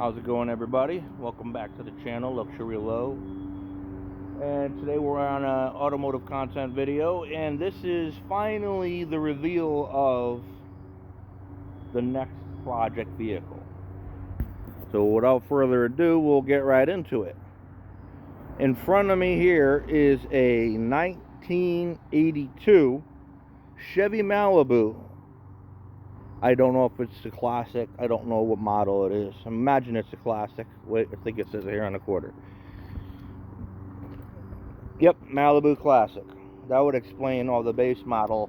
How's it going, everybody? Welcome back to the channel, Luxury Low. And today we're on an automotive content video, and this is finally the reveal of the next project vehicle. So without further ado, we'll get right into it. In front of me here is a 1982 Chevy Malibu. I don't know if it's a classic. I don't know what model it is. Imagine it's a classic. Wait, I think it says it here on the quarter. Yep, Malibu Classic. That would explain all the base model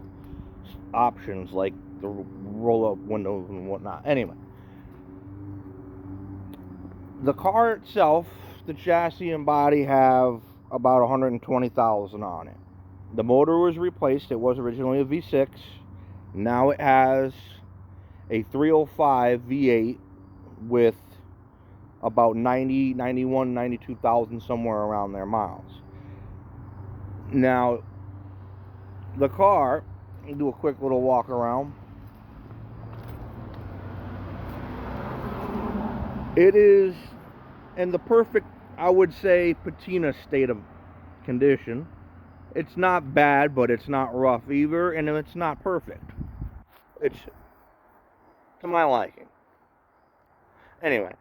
options, like the roll-up windows and whatnot. Anyway, the car itself, the chassis and body have about 120,000 on it. The motor was replaced. It was originally a V6. Now it has a 305 V8 with about 90, 91, 92,000, somewhere around there miles. Now, the car, I'll do a quick little walk around. It is in the perfect, I would say, patina state of condition. It's not bad, but it's not rough either, and it's not perfect. It's to my liking. Anyway,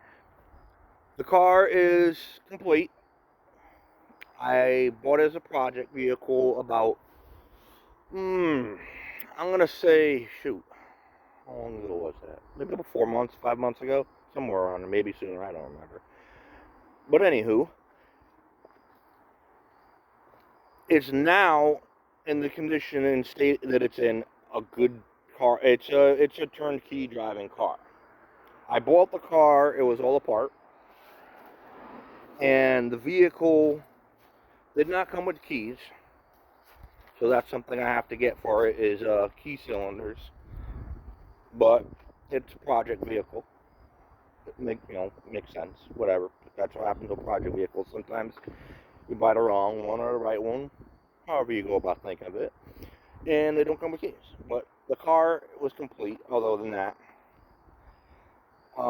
the car is complete. I bought it as a project vehicle about, I'm gonna say, shoot, how long ago was that? Maybe about 4 months, 5 months ago, somewhere around there, maybe sooner, I don't remember. But anywho, it's now in the condition and state that it's in a good car. It's a turnkey driving car. I bought the car, it was all apart, and the vehicle did not come with keys, so that's something I have to get for it, is key cylinders. But it's a project vehicle. It makes sense, whatever. That's what happens to project vehicles. Sometimes you buy the wrong one or the right one, however you go about thinking of it, and they don't come with keys. But the car was complete. Other than that, I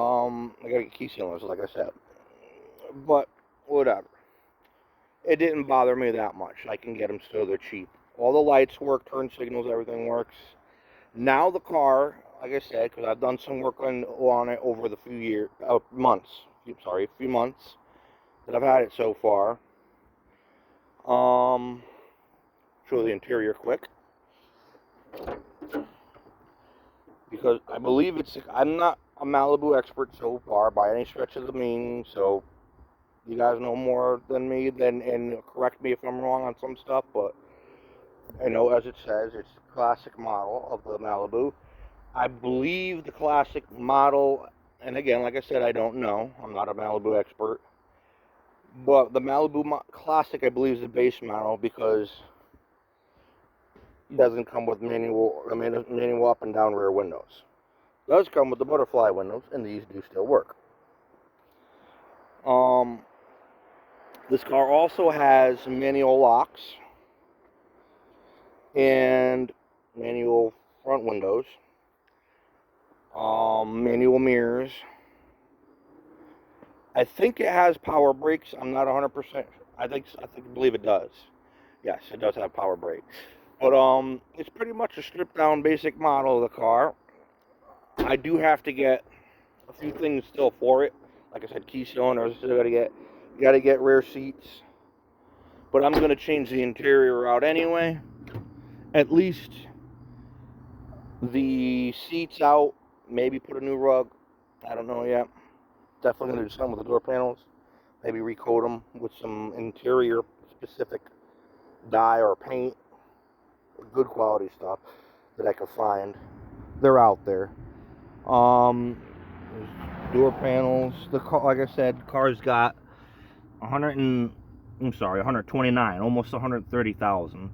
gotta get key cylinders, like I said. But whatever. It didn't bother me that much. I can get them still. They're cheap. All the lights work, turn signals, everything works. Now the car, like I said, because I've done some work on it over the few months that I've had it so far. Show the interior quick, because I believe I'm not a Malibu expert so far by any stretch of the meaning, so you guys know more than me, and correct me if I'm wrong on some stuff, but I know, as it says, it's a classic model of the Malibu. I believe the classic model, and again, like I said, I don't know. I'm not a Malibu expert. But the Malibu Classic, I believe, is the base model, because it doesn't come with manual up and down rear windows. It does come with the butterfly windows, and these do still work. This car also has manual locks and manual front windows, manual mirrors. I think it has power brakes. I'm not 100%. I believe it does. Yes, it does have power brakes. But it's pretty much a stripped down basic model of the car. I do have to get a few things still for it. Like I said, key cylinders. Still gotta get rear seats. But I'm gonna change the interior out anyway. At least the seats out. Maybe put a new rug. I don't know yet. Definitely gonna do something with the door panels. Maybe recoat them with some interior specific dye or paint. Good quality stuff that I can find. They're out there. Door panels. The car, like I said, car's got 129, almost 130,000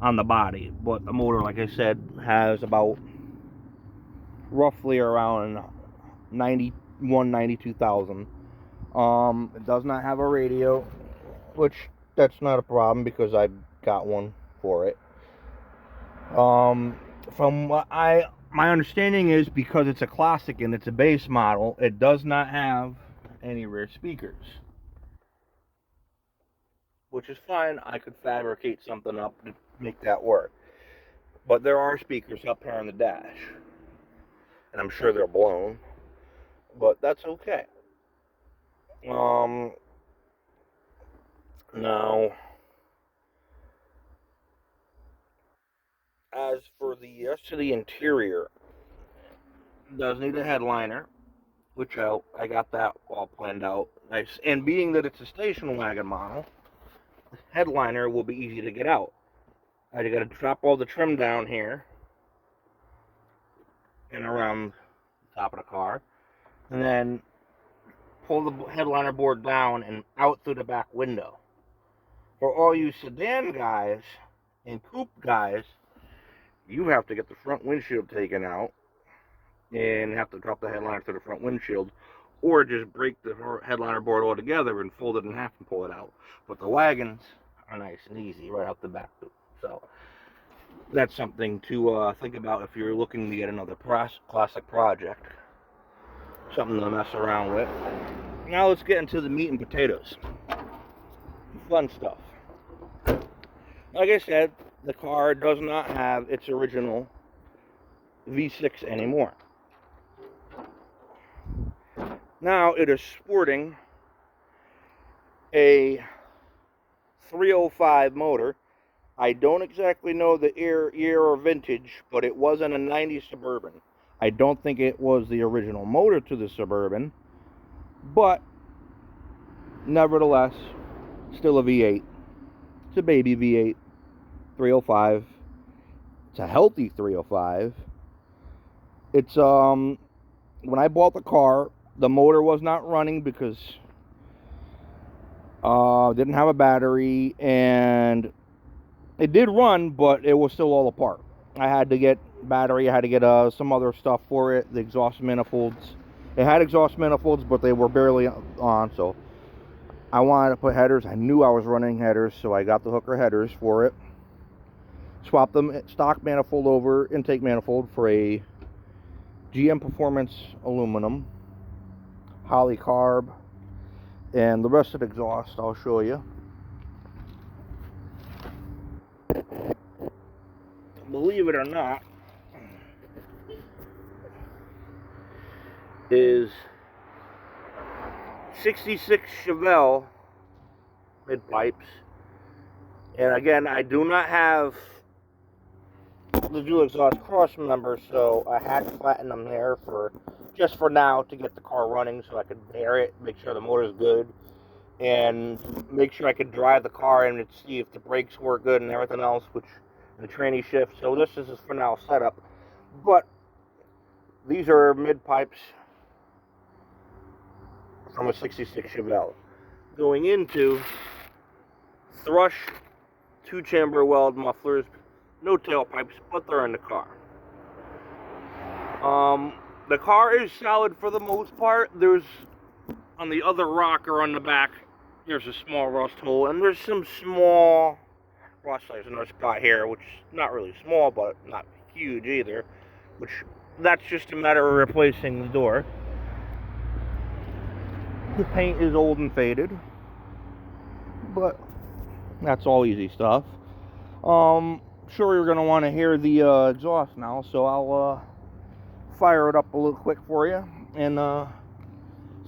on the body, but the motor, like I said, has about roughly around 91, 92,000. It does not have a radio, which that's not a problem because I got one for it. From what my understanding is, because it's a classic and it's a base model, it does not have any rear speakers, which is fine. I could fabricate something up to make that work. But there are speakers up here on the dash, and I'm sure they're blown, but that's okay. Now, as for the rest of the interior, it does need a headliner, which I got that all planned out nice. And being that it's a station wagon model, the headliner will be easy to get out. I got to drop all the trim down here and around the top of the car, and then pull the headliner board down and out through the back window. For all you sedan guys and coupe guys, you have to get the front windshield taken out and have to drop the headliner through the front windshield, or just break the headliner board altogether and fold it in half and pull it out. But the wagons are nice and easy right out the back. So that's something to think about if you're looking to get another classic project. Something to mess around with. Now let's get into the meat and potatoes. Fun stuff. Like I said, the car does not have its original V6 anymore. Now it is sporting a 305 motor. I don't exactly know the year or vintage, but it wasn't a 90 Suburban. I don't think it was the original motor to the Suburban, but nevertheless, still a V8. It's a baby V8, 305. It's a healthy 305. It's, when I bought the car, the motor was not running because didn't have a battery, and it did run, but it was still all apart. I had to get battery, I had to get some other stuff for it, the exhaust manifolds. It had exhaust manifolds, but they were barely on, so I wanted to put headers. I knew I was running headers, so I got the hooker headers for it. Swapped them stock manifold over intake manifold for a GM Performance aluminum, Holly carb, and the rest of the exhaust I'll show you. Believe it or not, is 66 Chevelle mid pipes. And again, I do not have the dual exhaust cross members, so I had to flatten them there just for now to get the car running, so I could air it, make sure the motor's good, and make sure I could drive the car and see if the brakes work good and everything else, which the tranny shift. So this is for now setup, but these are mid pipes from a 66 Chevelle going into thrush 2-chamber weld mufflers. No tailpipes, but they're in the car. The car is solid for the most part. There's, on the other rocker on the back, there's a small rust hole, and there's some small rust. There's another spot here, which is not really small, but not huge either, which that's just a matter of replacing the door. The paint is old and faded, but that's all easy stuff. Sure, you're going to want to hear the exhaust now, so I'll fire it up a little quick for you and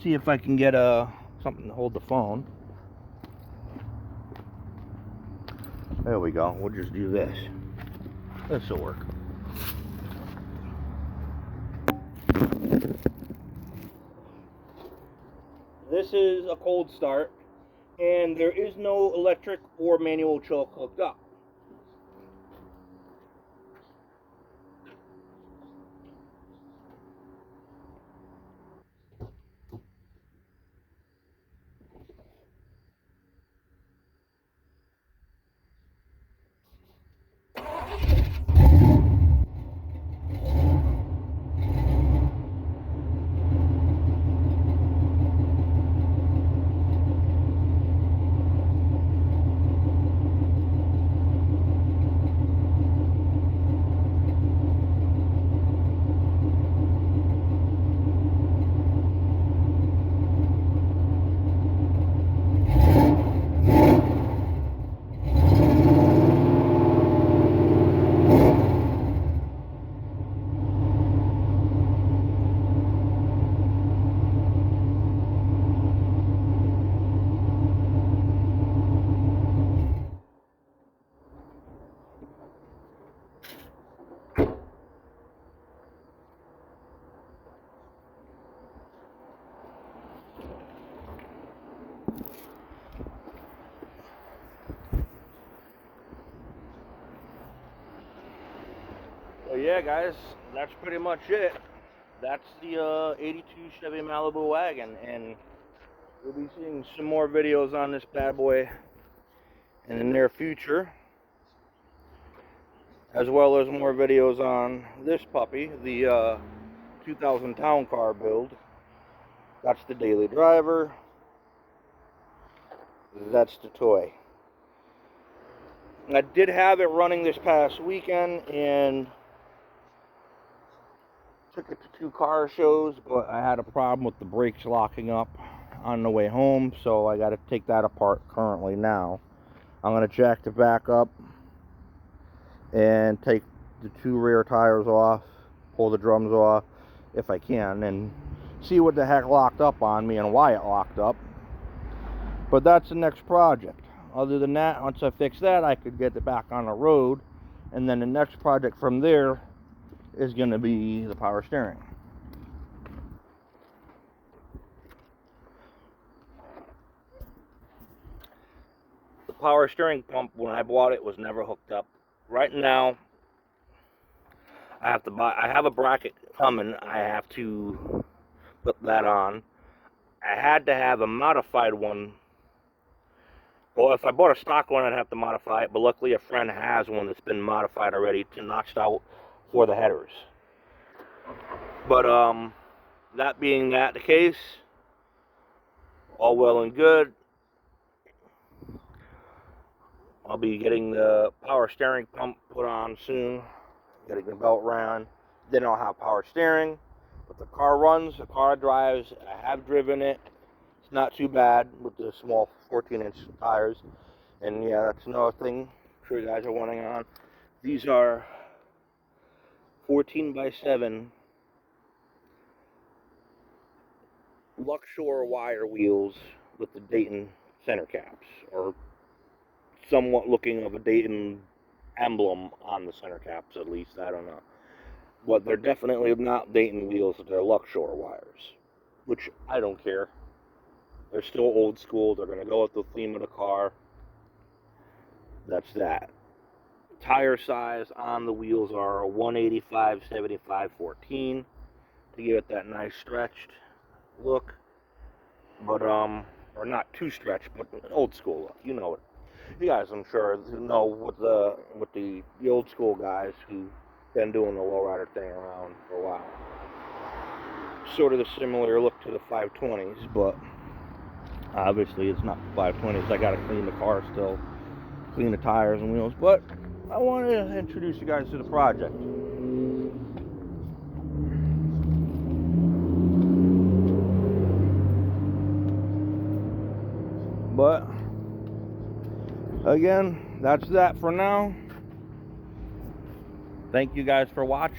see if I can get something to hold the phone. There we go. We'll just do this. This will work. This is a cold start, and there is no electric or manual choke hooked up. yeah, guys, that's pretty much it. That's the 82 Chevy Malibu wagon, and we'll be seeing some more videos on this bad boy in the near future, as well as more videos on this puppy, the 2000 Town Car build. That's the daily driver. That's the toy. I did have it running this past weekend and took it to 2 car shows, but I had a problem with the brakes locking up on the way home, so I got to take that apart currently now. I'm going to jack it back up and take the 2 rear tires off, pull the drums off if I can, and see what the heck locked up on me and why it locked up. But that's the next project. Other than that, once I fix that, I could get it back on the road, and then the next project from there is going to be the power steering. The power steering pump, when I bought it, was never hooked up. Right now, I have a bracket coming. I have to put that on. I had to have a modified one. Well, if I bought a stock one, I'd have to modify it, but luckily a friend has one that's been modified already to notched out for the headers. But that being the case, all well and good. I'll be getting the power steering pump put on soon, getting the belt ran. Then I'll have power steering. But the car runs, the car drives. I have driven it. It's not too bad with the small 14-inch tires. And yeah, that's another thing I'm sure you guys are wondering on. These are 14x7 Luxor wire wheels with the Dayton center caps, or somewhat looking of a Dayton emblem on the center caps, at least. I don't know. But they're definitely not Dayton wheels, they're Luxor wires, which I don't care. They're still old school. They're going to go with the theme of the car. That's that. Tire size on the wheels are 185, 75, 14 to give it that nice stretched look. But, or not too stretched, but old school look. You know it. You guys, I'm sure, know what the old school guys who've been doing the lowrider thing around for a while. Sort of the similar look to the 520s, but obviously it's not the 520s. I gotta clean the car still, clean the tires and wheels, but I wanted to introduce you guys to the project. But again, that's that for now. Thank you guys for watching.